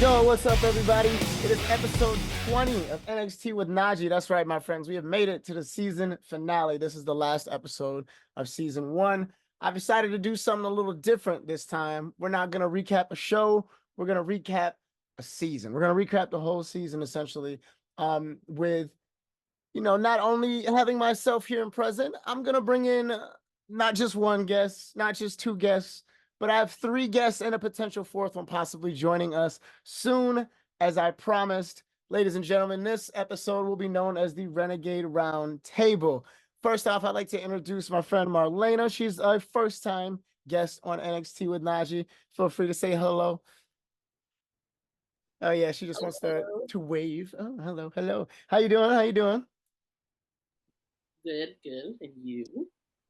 Yo, what's up, everybody? It is episode 20 of NXT with Najee. That's right, my friends. We have made it to the season finale. This is the last episode of season one. I've decided to do something a little different this time. We're not going to recap a show. We're going to recap a season. We're going to recap the whole season, essentially, with, not only having myself here and present, I'm going to bring in not just one guest, not just two guests, but I have three guests and a potential fourth one possibly joining us soon, as I promised. Ladies and gentlemen, this episode will be known as the Renegade Round Table. First off, I'd like to introduce my friend Marlena. She's a first-time guest on NXT with Najee. Feel free to say hello. Oh yeah, she just wants to wave. Oh, hello, hello. How you doing? How you doing? Good. And you?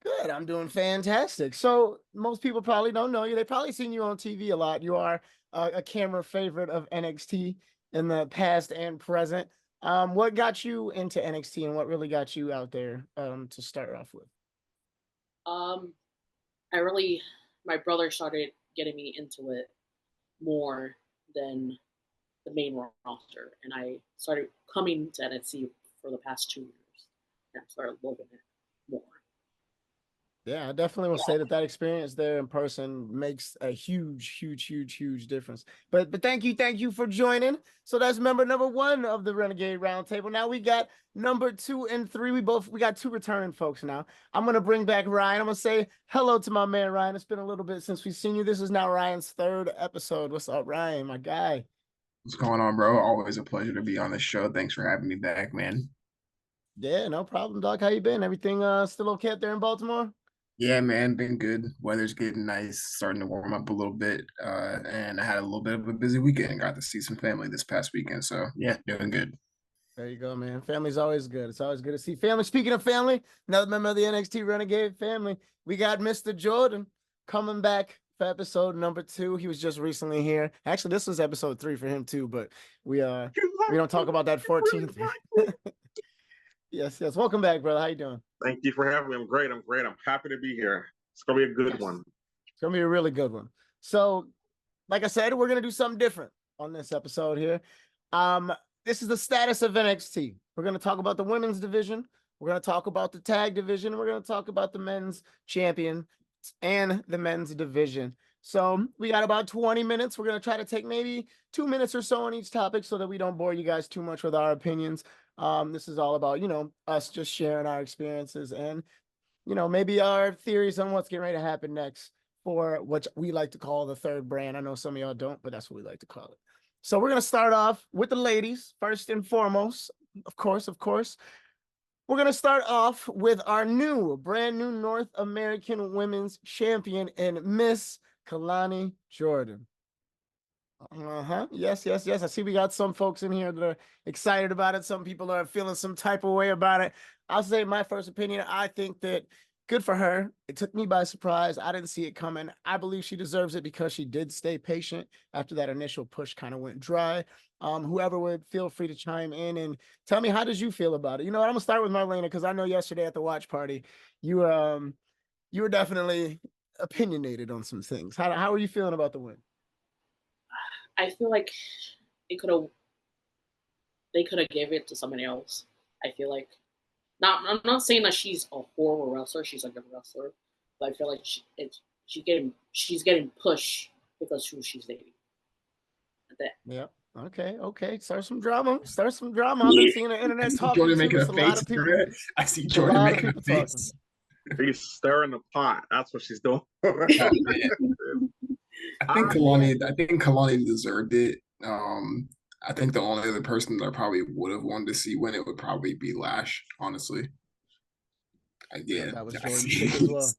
Good. I'm doing fantastic. So most people probably don't know you. They probably seen you on TV a lot. You are a camera favorite of NXT in the past and present. What got you into NXT and what really got you out there to start off with? My brother started getting me into it more than the main roster, and I started coming to NXT for the past 2 years, and I started loving it more. Yeah, I definitely will say that experience there in person makes a huge difference. But thank you for joining. So that's member number one of the Renegade Roundtable. Now we got number 2 and 3. We got two returning folks now. I'm gonna bring back Ryan. I'm gonna say hello to my man Ryan. It's been a little bit since we've seen you. This is now Ryan's third episode. What's up, Ryan, my guy? What's going on, bro? Always a pleasure to be on the show. Thanks for having me back, man. Yeah, no problem, dog. How you been? Everything still okay up there in Baltimore? Yeah, man, been good. Weather's getting nice, starting to warm up a little bit. And I had a little bit of a busy weekend. Got to see some family this past weekend. So yeah, doing good. There you go, man. Family's always good. It's always good to see family. Speaking of family, another member of the NXT Renegade family, we got Mr. Jordan coming back for episode number 2. He was just recently here. Actually, this was episode 3 for him too, but we don't talk about that 14th. Yes. Welcome back, brother. How you doing? Thank you for having me. I'm great. I'm happy to be here. It's gonna be a good one. It's gonna be a really good one. So, like I said, we're gonna do something different on this episode here. This is the status of NXT. We're gonna talk about the women's division. We're gonna talk about the tag division. We're gonna talk about the men's champion and the men's division. So we got about 20 minutes. We're gonna try to take maybe 2 minutes or so on each topic so that we don't bore you guys too much with our opinions. This is all about, us just sharing our experiences and, maybe our theories on what's getting ready to happen next for what we like to call the third brand. I know some of y'all don't, but that's what we like to call it. So we're going to start off with the ladies first and foremost. Of course. We're going to start off with our brand new North American Women's Champion and Miss Kalani Jordan. Yes. I see we got some folks in here that are excited about it. Some people are feeling some type of way about it. I'll say my first opinion. I think that good for her. It took me by surprise. I didn't see it coming. I believe she deserves it because she did stay patient after that initial push kind of went dry. Whoever would, feel free to chime in and tell me, how did you feel about it? You know what? I'm gonna start with Marlena because I know yesterday at the watch party, you were definitely opinionated on some things. How are you feeling about the win? I feel like they could have gave it to somebody else. I feel like I'm not saying that she's a horrible wrestler. She's a good wrestler, but I feel like she's getting pushed because who she's dating. Yeah. Okay. Start some drama. I've been seeing the internet talking. Jordan making a lot face. of people. I see Jordan making a face. She's stirring the pot. That's what she's doing. I think Kalani deserved it. I think the only other person that I probably would have wanted to see win it would probably be Lash, honestly. Again, that was Jordan's pick as well.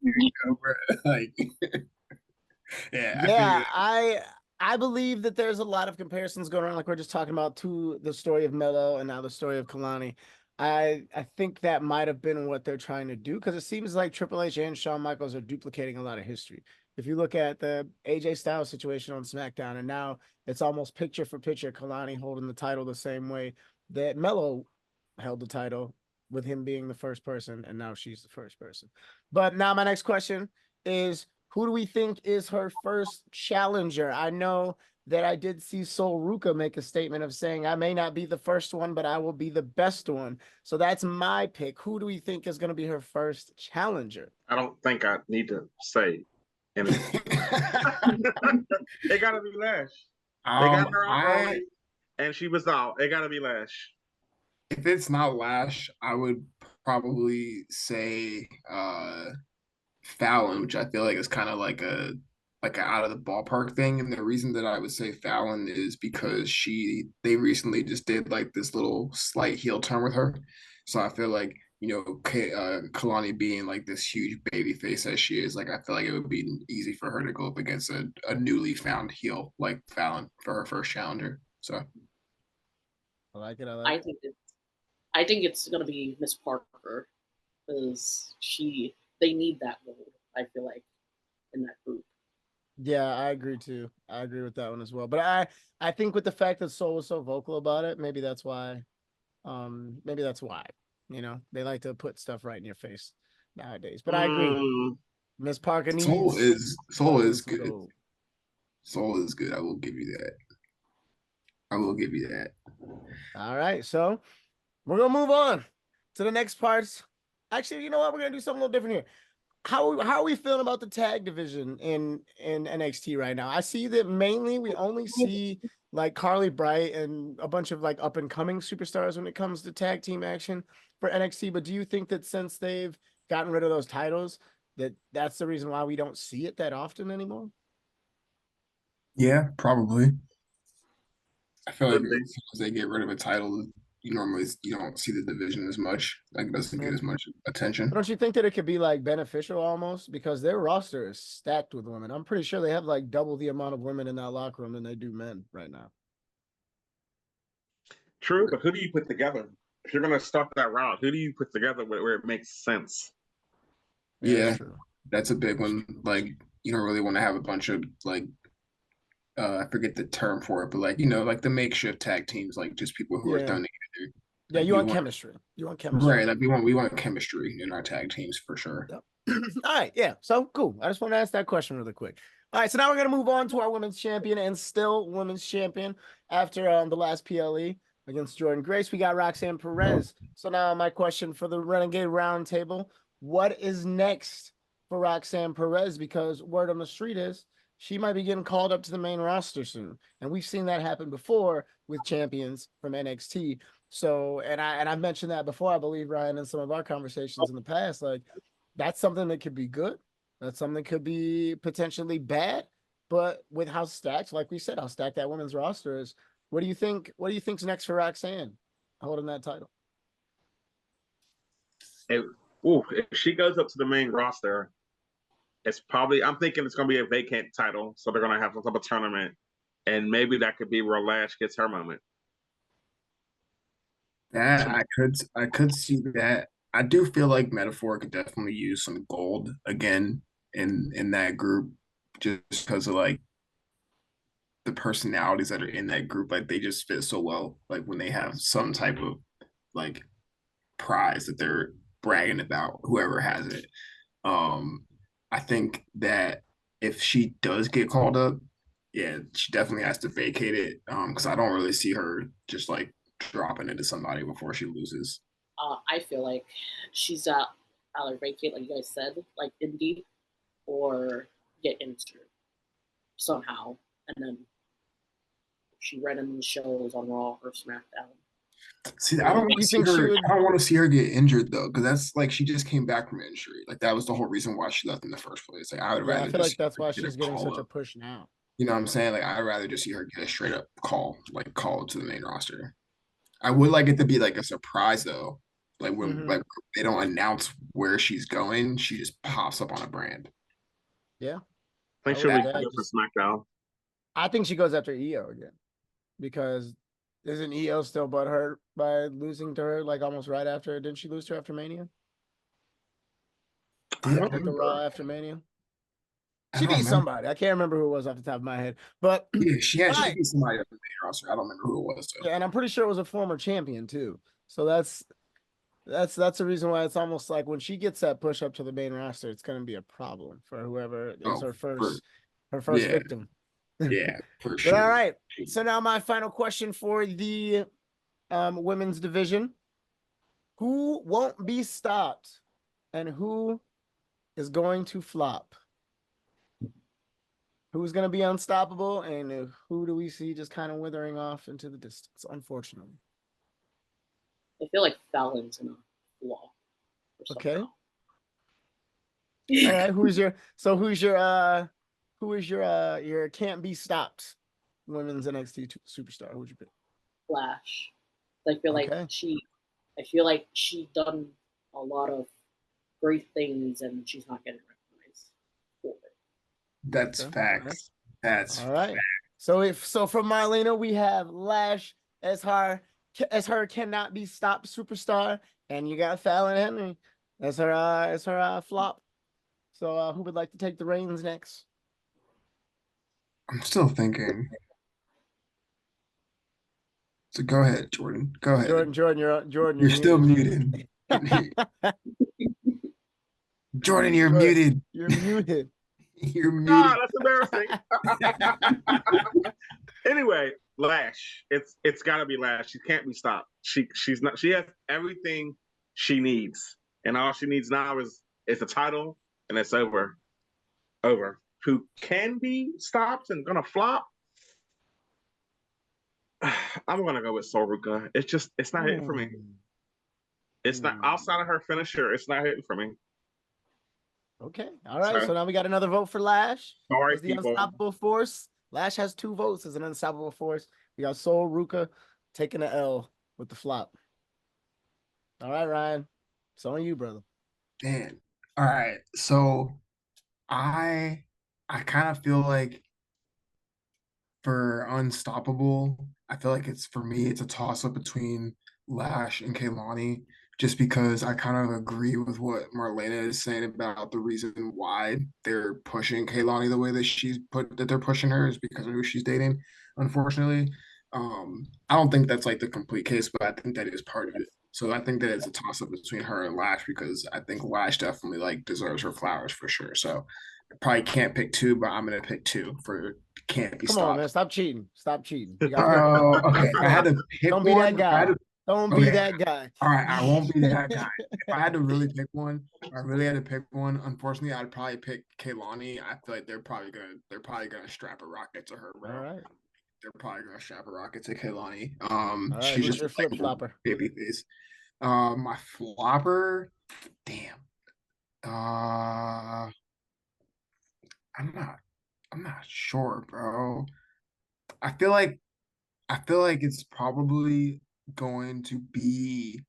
I believe that there's a lot of comparisons going on, like we're just talking about, to the story of Melo and now the story of Kalani. I think that might have been what they're trying to do, because it seems like Triple H and Shawn Michaels are duplicating a lot of history. If you look at the AJ Styles situation on SmackDown, and now it's almost picture for picture, Kalani holding the title the same way that Melo held the title, with him being the first person, and now she's the first person. But now my next question is, who do we think is her first challenger? I know that I did see Sol Ruka make a statement of saying, I may not be the first one, but I will be the best one. So that's my pick. Who do we think is going to be her first challenger? I don't think I need to say anything. It gotta be Lash. They got her out early, and she was out. It gotta be Lash. If it's not Lash, I would probably say Fallon, which I feel like is kind of like a out of the ballpark thing. And the reason that I would say Fallon is because they recently just did like this little slight heel turn with her. So I feel like, Kalani being like this huge baby face as she is, like I feel like it would be easy for her to go up against a newly found heel like Fallon for her first challenger. So I like it. I think it's gonna be Miss Parker because they need that gold. I feel like in that group. Yeah, I agree too. I agree with that one as well. But I think with the fact that Soul was so vocal about it, maybe that's why. Maybe that's why. They like to put stuff right in your face nowadays. But I agree. Miss Parker needs Soul is good. Gold. Soul is good. I will give you that. All right, so we're gonna move on to the next parts. Actually, you know what? We're gonna do something a little different here. How are we feeling about the tag division in NXT right now? I see that mainly we only see like Carly Bright and a bunch of like up and coming superstars when it comes to tag team action for NXT. But do you think that since they've gotten rid of those titles, that's the reason why we don't see it that often anymore? Yeah, probably. I feel like as soon as they get rid of a title, you don't see the division as much. Like it doesn't get as much attention. Don't you think that it could be like beneficial almost because their roster is stacked with women? I'm pretty sure they have like double the amount of women in that locker room than they do men right now. True, but who do you put together? If you're gonna start that route, who do you put together where it makes sense? Yeah, that's a big one. Like you don't really want to have a bunch of like I forget the term for it, but like like the makeshift tag teams, like just people who are done together. Yeah, like, you want chemistry. You want chemistry. Right, like we want chemistry in our tag teams for sure. Yep. All right, yeah. So cool. I just want to ask that question really quick. All right, so now we're gonna move on to our women's champion and still women's champion after the last PLE against Jordan Grace. We got Roxanne Perez. So now my question for the Renegade Roundtable: what is next for Roxanne Perez? Because word on the street is she might be getting called up to the main roster soon, and we've seen that happen before with champions from NXT. So, and I've mentioned that before, I believe, Ryan, in some of our conversations in the past. Like, that's something that could be good. That's something that could be potentially bad. But with how stacked, like we said, how stacked that women's roster is, what do you think? What do you think's next for Roxanne holding that title? If she goes up to the main roster, I'm thinking it's gonna be a vacant title, so they're gonna have some type of tournament, and maybe that could be where Lash gets her moment. That I could see that. I do feel like Metaphor could definitely use some gold again in that group, just because of like the personalities that are in that group. Like they just fit so well. Like when they have some type of like prize that they're bragging about, whoever has it. I think that if she does get called up, yeah, she definitely has to vacate it. Because I don't really see her just like dropping into somebody before she loses. I feel like she's either vacate, like you guys said, like Indy, or get injured somehow, and then she read in the shows on Raw or SmackDown. See, I don't want to see her. I don't want to see her get injured though, because that's like she just came back from injury. Like that was the whole reason why she left in the first place. Like I would rather. I feel like that's why she's getting such a push now. You know what I'm saying? Like I'd rather just see her get a straight up call to the main roster. I would like it to be like a surprise though. Like when like they don't announce where she's going, she just pops up on a brand. Yeah. I think she'll be good for SmackDown. I think she goes after EO again. Because isn't EO still butthurt by losing to her like almost right after? Didn't she lose to her after Mania? At the Raw after Mania? She beat somebody. I can't remember who it was off the top of my head. But yeah, she beat somebody up in the main roster. I don't remember who it was. Yeah, and I'm pretty sure it was a former champion too. So that's the reason why it's almost like when she gets that push up to the main roster, it's going to be a problem for whoever is her first victim. Yeah, for But sure. all right. So now my final question for the women's division. Who won't be stopped and who is going to flop? Who's going to be unstoppable and who do we see just kind of withering off into the distance, unfortunately? I feel like Fallon's in a flaw. Okay. All right. Who is your can't be stopped women's NXT superstar? Who'd you pick? Flash. I feel like she done a lot of great things and she's not getting recognized for it. That's Okay. facts. That's all right. Facts. So from Marlena, we have Lash as her cannot be stopped superstar, and you got Fallon Henry as her flop. So who would like to take the reins next? I'm still thinking. So go ahead, Jordan. Go ahead. Jordan, You're still muted. Jordan, you're muted. You're muted. You're muted. God, that's embarrassing. Anyway, Lash. It's got to be Lash. She can't be stopped. She has everything she needs, and all she needs now is a title, and it's over. Who can be stopped and gonna flop? I'm gonna go with Soruka. It's not hitting for me. It's not outside of her finisher. It's not hitting for me. Okay. All right. So now we got another vote for Lash. Sorry, as the people. unstoppable force. Lash has 2 votes as an unstoppable force. We got Soul Ruka taking the L with the flop. All right, Ryan. It's on you, brother. Man. All right. So I kind of feel like for unstoppable, I feel like it's a toss-up between Lash and Kaylani, just because I kind of agree with what Marlena is saying about the reason why they're pushing Kaylani the way that they're pushing her is because of who she's dating, unfortunately. I don't think that's like the complete case, but I think that is part of it. So I think that it's a toss-up between her and Lash because I think Lash definitely like deserves her flowers for sure. So I probably can't pick 2, but I'm gonna pick 2 for can't be Come stopped. on, man. Stop cheating. Stop cheating. Oh, okay. If I had to pick Don't be one, that guy. Don't be that guy. All right, I won't be that guy. If I had to really pick one, unfortunately, I'd probably pick Kaylani. I feel like they're probably gonna strap a rocket to her, bro. All right. They're probably gonna strap a rocket to Kaylani. All right, she's who's just your flip flopper? Baby face. My flopper, damn. I'm not sure, bro. I feel like it's probably going to be,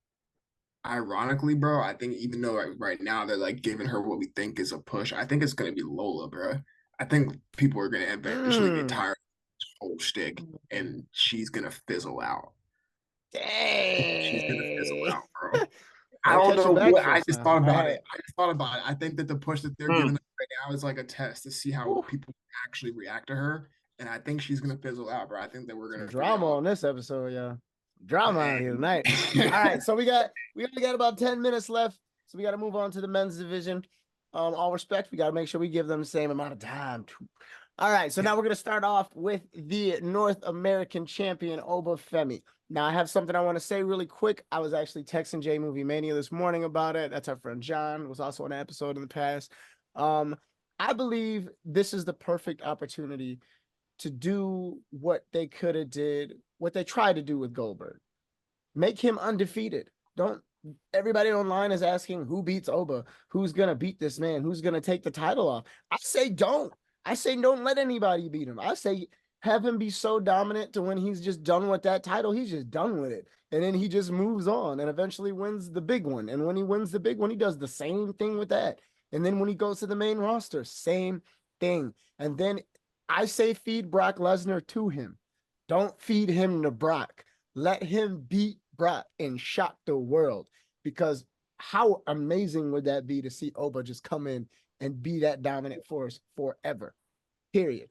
ironically, bro. I think even though right now they're like giving her what we think is a push, I think it's gonna be Lola, bro. I think people are gonna eventually get tired of this whole shtick, and she's gonna fizzle out. Dang. She's gonna fizzle out, bro. I don't know what I just thought about it. I think that the push that they're giving us right now is like a test to see how people actually react to her. And I think she's gonna fizzle out, bro. I think that we're gonna drama on this episode, yeah. Drama out here tonight. All right, so we only got about 10 minutes left, so we got to move on to the men's division. All respect, we got to make sure we give them the same amount of time. All right, so now we're gonna start off with the North American champion Oba Femi. Now I have something I want to say really quick. I was actually texting J Movie Mania this morning about it. That's our friend John, was also on an episode in the past. I believe this is the perfect opportunity to do what they could have did, what they tried to do with Goldberg. Make him undefeated. Everybody online is asking who beats Oba, who's gonna beat this man, who's gonna take the title off. I say don't let anybody beat him. I say have him be so dominant to when he's just done with that title, he's just done with it. And then he just moves on and eventually wins the big one. And when he wins the big one, he does the same thing with that. And then when he goes to the main roster, same thing. And then I say feed Brock Lesnar to him. Don't feed him to Brock. Let him beat Brock and shock the world. Because how amazing would that be to see Oba just come in and be that dominant force forever? Period.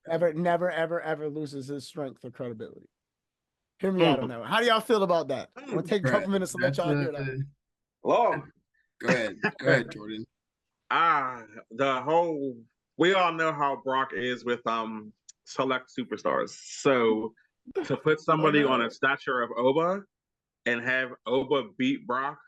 Never, ever loses his strength or credibility. Hear me out on that one. How do y'all feel about that? I'm gonna take a couple minutes to let y'all hear that. Hello. Go ahead, Jordan. We all know how Brock is with select superstars. So to put somebody on a stature of Oba and have Oba beat Brock,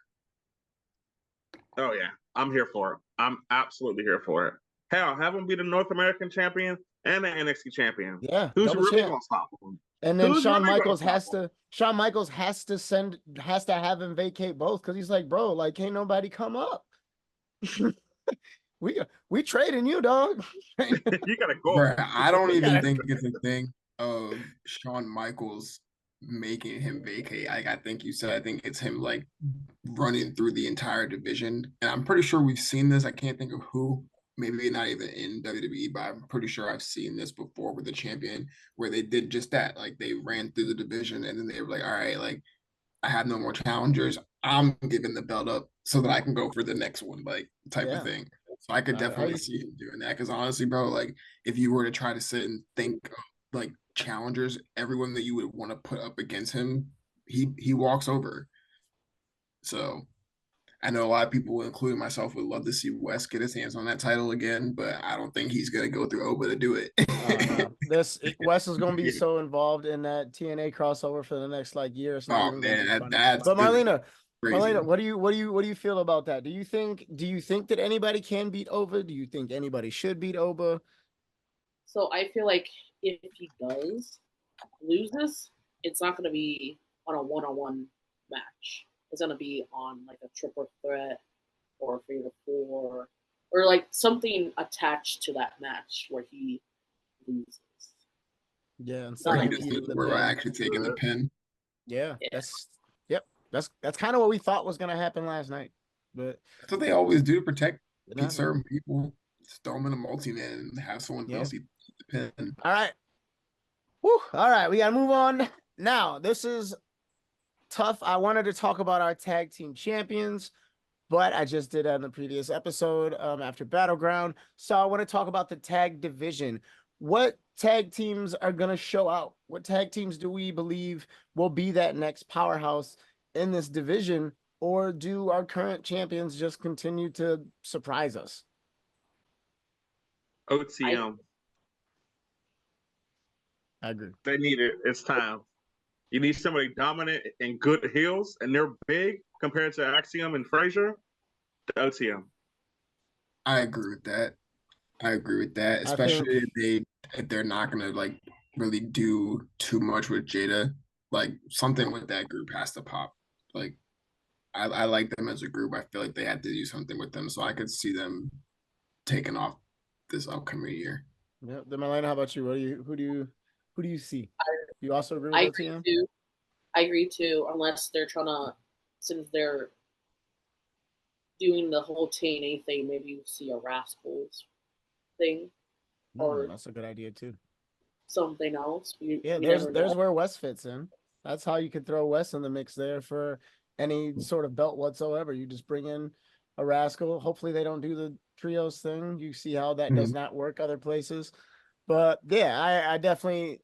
oh yeah, I'm here for it. I'm absolutely here for it. Hell, have him be the North American champion and the NXT champion. Yeah, Who's double really champ. gonna stop him? And then Who's Shawn really Michaels gonna has stop him? to Shawn Michaels has to have him vacate both because he's like, bro, like, can't nobody come up. we trading you, dog. You gotta go. Bro, I don't We even gotta think it's a thing of Shawn Michaels making him vacate. Like I think you said, I think it's him like running through the entire division. And I'm pretty sure we've seen this. I can't think of who, maybe not even in WWE, but I'm pretty sure I've seen this before with the champion where they did just that. Like they ran through the division and then they were like, all right, like I have no more challengers. I'm giving the belt up so that I can go for the next one, like type of thing. So I could definitely see him doing that. Because honestly, bro, like if you were to try to sit and think of, like challengers, everyone that you would want to put up against him, he walks over. So I know a lot of people, including myself, would love to see Wes get his hands on that title again, but I don't think he's gonna go through Oba to do it. Wes is gonna be so involved in that TNA crossover for the next like year. It's not Oh even gonna be man, funny. that's But Marlena, crazy. what do you feel about that? Do you think that anybody can beat Oba? Do you think anybody should beat Oba? So I feel like if he does lose this, it's not going to be on a one-on-one match. It's going to be on like a triple threat or a 3-4 or like something attached to that match where he loses. Yeah, Or instead he of just eating the we're pin. actually taking the pin. Yeah, Yeah. that's kind of what we thought was gonna happen last night. But That's what they always do to protect not, certain people. Just throw them in a multi-man and have someone else eat the pin. all right. Whew, all right, we gotta move on. Now, this is tough. I wanted to talk about our tag team champions, but I just did that in the previous episode after Battleground. So I want to talk about the tag division. What tag teams are going to show out? What tag teams do we believe will be that next powerhouse in this division? Or do our current champions just continue to surprise us? OTM. I agree. They need it. It's time. You need somebody dominant and good heels, and they're big compared to Axiom and Frazier. The OTM. I agree with that. Especially if they're not gonna like really do too much with Jada. Like something with that group has to pop. Like I like them as a group. I feel like they had to do something with them, so I could see them taking off this upcoming year. Yeah, then Marlena, how about you? Who do you see? You also agree with I OTM? agree too. I agree too, unless they're trying to, since they're doing the whole TNA thing, maybe you see a Rascals thing or that's a good idea too. something else. There's where Wes fits in. That's how you could throw Wes in the mix there for any sort of belt whatsoever. You just bring in a Rascal. Hopefully they don't do the trios thing. You see how that does not work other places. But yeah, I definitely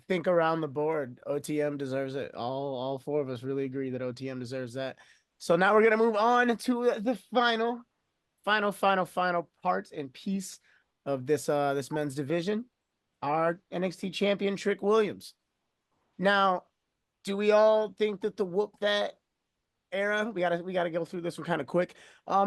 think around the board, OTM deserves it. All four of us really agree that OTM deserves that. So now we're gonna move on to the final part and piece of this this men's division. Our NXT champion Trick Williams. Now, do we all think that the whoop that era, we gotta go through this one kind of quick.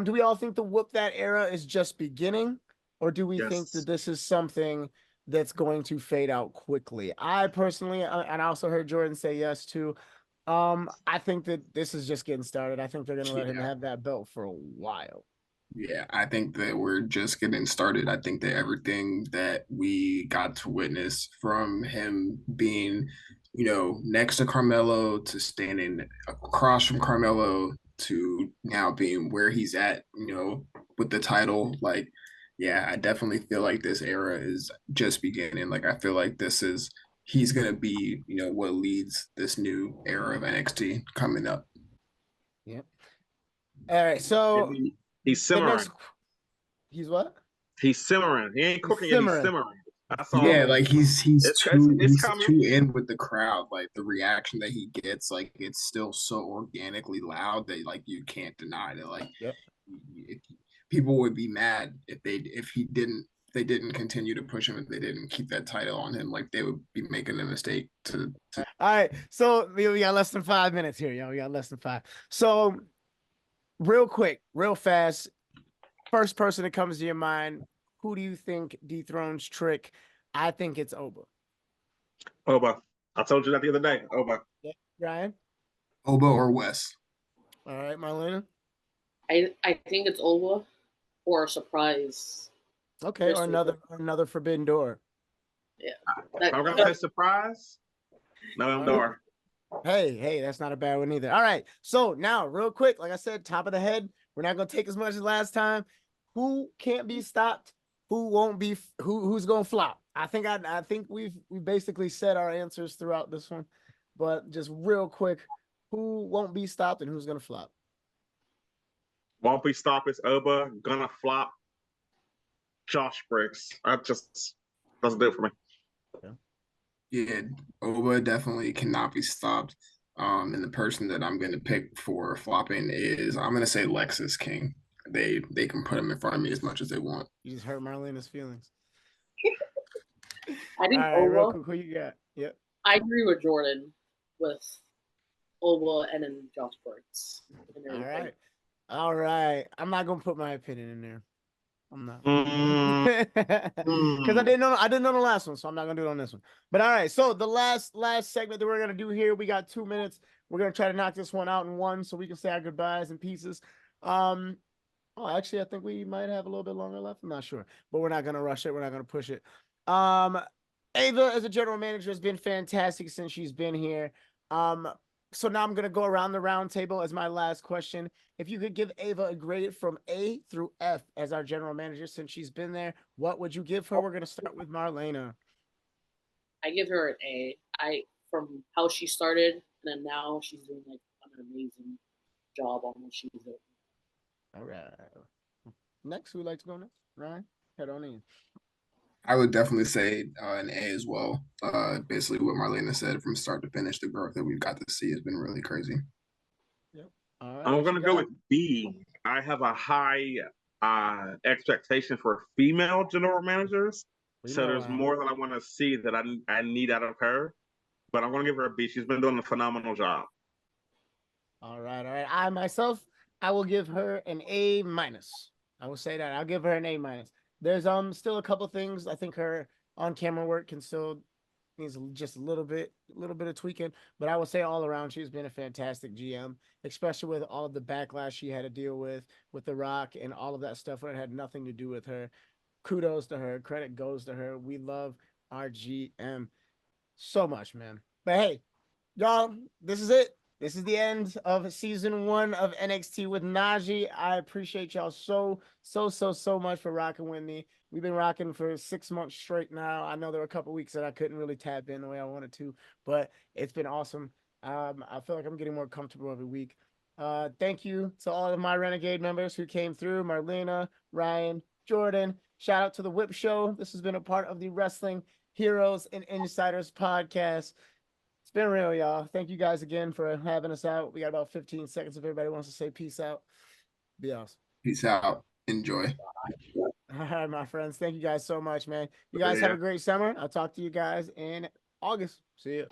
Do we all think the whoop that era is just beginning, or do we think that this is something that's going to fade out quickly? I personally, and I also heard Jordan say yes too. I think that this is just getting started. I think they're gonna let him have that belt for a while. Yeah, I think that we're just getting started. I think that everything that we got to witness from him being, next to Carmelo to standing across from Carmelo to now being where he's at, with the title, like, yeah, I definitely feel like this era is just beginning. Like, I feel like he's going to be, what leads this new era of NXT coming up. Yep. All right, so he's simmering. He's what? He's simmering. He ain't cooking yet. He's simmering. That's all. Yeah, like he's too in with the crowd. Like the reaction that he gets, like it's still so organically loud that like you can't deny that. Like, people would be mad if he didn't they didn't continue to push him, if they didn't keep that title on him, like they would be making a mistake to All right. So we got less than 5 minutes here, yo. We got less than 5. So real quick, real fast. First person that comes to your mind, who do you think dethrones Trick? I think it's Oba. Oba. I told you that the other day. Oba. Yeah. Ryan? Oba or Wes. All right, Marlena? I think it's Olva or a surprise. Okay, or another forbidden door. Yeah. I'm gonna say surprise. No, door. Hey, that's not a bad one either. All right. So now, real quick, like I said, top of the head. We're not gonna take as much as last time. Who can't be stopped? Who won't be? Who's gonna flop? I think we basically said our answers throughout this one, but just real quick, who won't be stopped and who's gonna flop? Won't be stopped. It's Oba. Gonna flop. Josh Briggs. That just doesn't do it for me. Yeah, Oba definitely cannot be stopped. And the person that I'm going to pick for flopping is, I'm going to say Lexus King. They can put him in front of me as much as they want. You just hurt Marlena's feelings. I think All right, real quick, who you got? Yep. I agree with Jordan with Olva and then Josh Briggs. All right. I'm not gonna put my opinion in there. I'm not. Because I didn't know the last one, so I'm not gonna do it on this one. But all right, so the last segment that we're gonna do here, we got 2 minutes. We're gonna try to knock this one out in one, so we can say our goodbyes in pieces. Actually, I think we might have a little bit longer left. I'm not sure, but we're not gonna rush it. We're not gonna push it. Ava, as a general manager, has been fantastic since she's been here. So now I'm gonna go around the round table as my last question. If you could give Ava a grade from A through F as our general manager since she's been there, what would you give her? We're gonna start with Marlena. I give her an A. From how she started and then now she's doing like an amazing job on what she's doing. All right. Next, who would like to go next? Ryan, head on in. I would definitely say an A as well. Basically, what Marlena said from start to finish, the growth that we've got to see has been really crazy. Yep. All right, I'm going to go with B. I have a high expectation for female general managers. So there's more that I want to see that I need out of her. But I'm going to give her a B. She's been doing a phenomenal job. All right. I myself, I will give her an A-. I will say that. I'll give her an A-. There's still a couple things. I think her on-camera work needs just a little bit of tweaking. But I will say all around, she's been a fantastic GM, especially with all of the backlash she had to deal with The Rock and all of that stuff when it had nothing to do with her. Kudos to her. Credit goes to her. We love our GM so much, man. But hey, y'all, this is it. This is the end of season 1 of NXT with Najee. I appreciate y'all so much for rocking with me. We've been rocking for 6 months straight now. I know there were a couple weeks that I couldn't really tap in the way I wanted to, but it's been awesome. I feel like I'm getting more comfortable every week. Thank you to all of my Renegade members who came through, Marlena, Ryan, Jordan. Shout out to the Whip Show. This has been a part of the Wrestling Heroes and Insiders podcast. It's been real, y'all. Thank you guys again for having us out. We got about 15 seconds if everybody wants to say peace out. Be awesome. Peace out. Enjoy. All right, my friends. Thank you guys so much, man. You guys have a great summer. I'll talk to you guys in August. See ya.